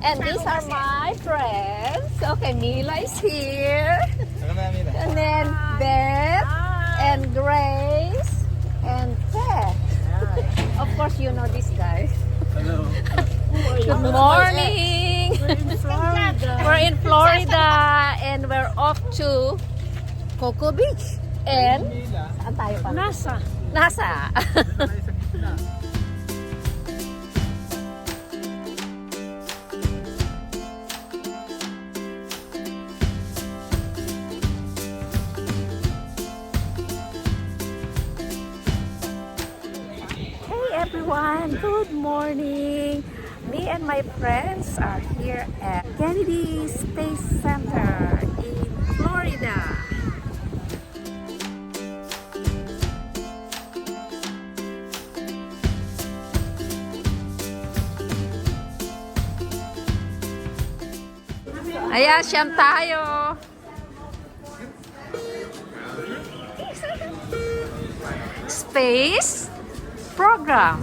And these are my friends. Okay, Mila is here. And then Beth and Grace and Beth. Of course, you know this guy. Hello. Good morning. We're in Florida and we're off to Cocoa Beach. And saan tayo pa? NASA. Everyone, good morning. Me and my friends are here at Kennedy Space Center in Florida. Ayan, siyam tayo. Space program.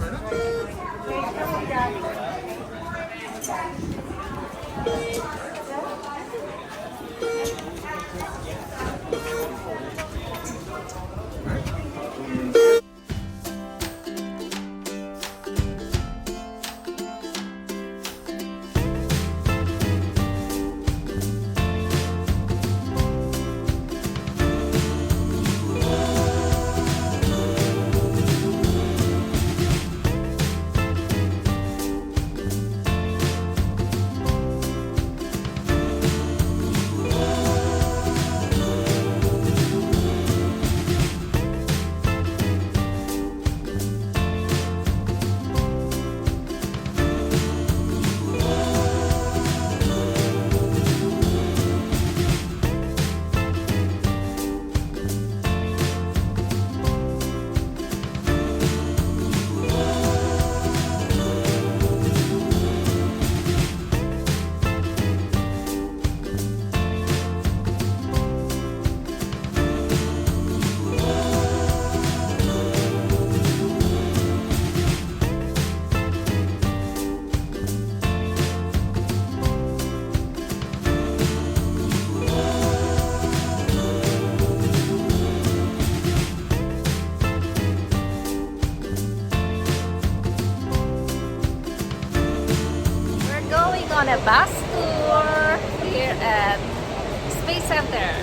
On a bus tour here at Space Center.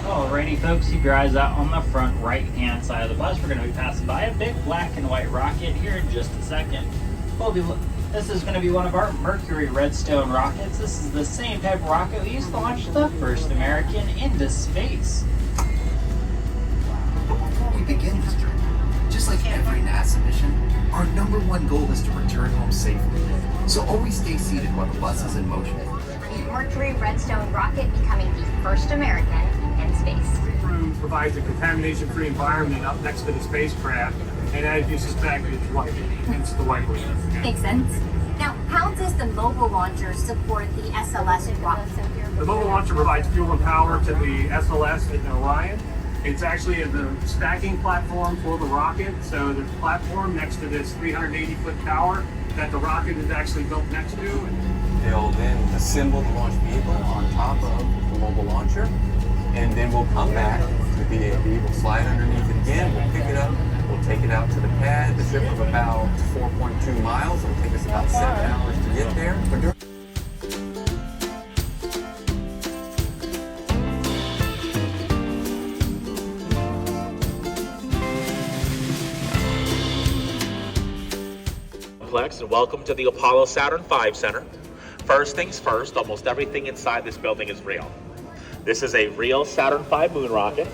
Alrighty folks, keep your eyes out on the front right hand side of the bus. We're going to be passing by a big black and white rocket here in just a second. This is going to be one of our Mercury Redstone rockets. This is the same type of rocket we used to launch the first American into space. We begin this journey. Just like every NASA mission, our number one goal is to return home safely. So always stay seated while the bus is in motion. The Mercury Redstone rocket becoming the first American in space. Crew provides a contamination-free environment up next to the spacecraft, and as you suspect, it's white, hence the white room. Makes sense. Now, how does the mobile launcher support the SLS rocket? The mobile launcher provides fuel and power to the SLS and Orion. It's actually the stacking platform for the rocket. So the platform next to this 380-foot tower that the rocket is actually built next to. They'll then assemble the launch vehicle on top of the mobile launcher, and then we'll come back to the VAB. We'll slide underneath it again. We'll pick it up. We'll take it out to the pad. The trip of about 4.2 miles. It'll take us about 7 hours to get there. And welcome to the Apollo Saturn V Center. First things first, almost everything inside this building is real. This is a real Saturn V moon rocket.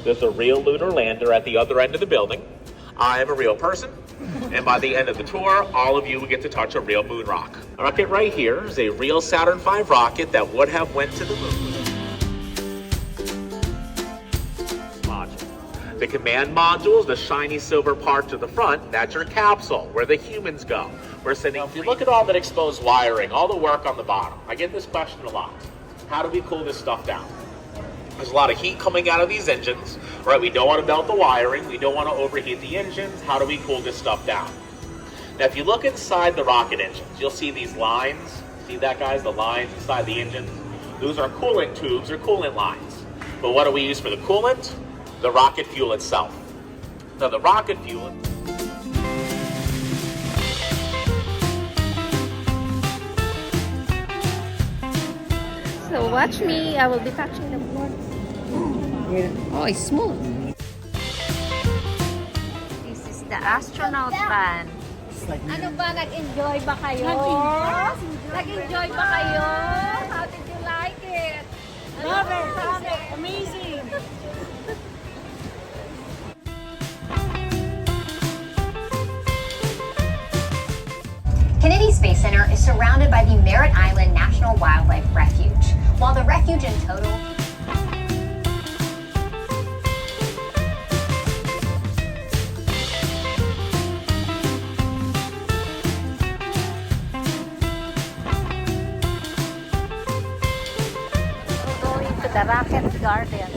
There's a real lunar lander at the other end of the building. I am a real person, and by the end of the tour, all of you will get to touch a real moon rock. The rocket right here is a real Saturn V rocket that would have went to the moon. The command module is the shiny silver part to the front. That's your capsule, where the humans go. We're sending. If you look at all that exposed wiring, all the work on the bottom, I get this question a lot. How do we cool this stuff down? There's a lot of heat coming out of these engines, right? We don't want to melt the wiring. We don't want to overheat the engines. How do we cool this stuff down? Now, if you look inside the rocket engines, you'll see these lines. See that, guys? The lines inside the engine. Those are coolant tubes or coolant lines. But what do we use for the coolant? The rocket fuel itself. Now, the rocket fuel... So watch me, I will be touching the board. Oh, it's smooth. This is the astronaut van. Ano ba, nag-enjoy ba kayo? Nag-enjoy ba kayo? How did you like it? Love it. Amazing. Kennedy Space Center is surrounded by the Merritt Island National Wildlife Refuge. While the refuge in total Going to the rocket garden.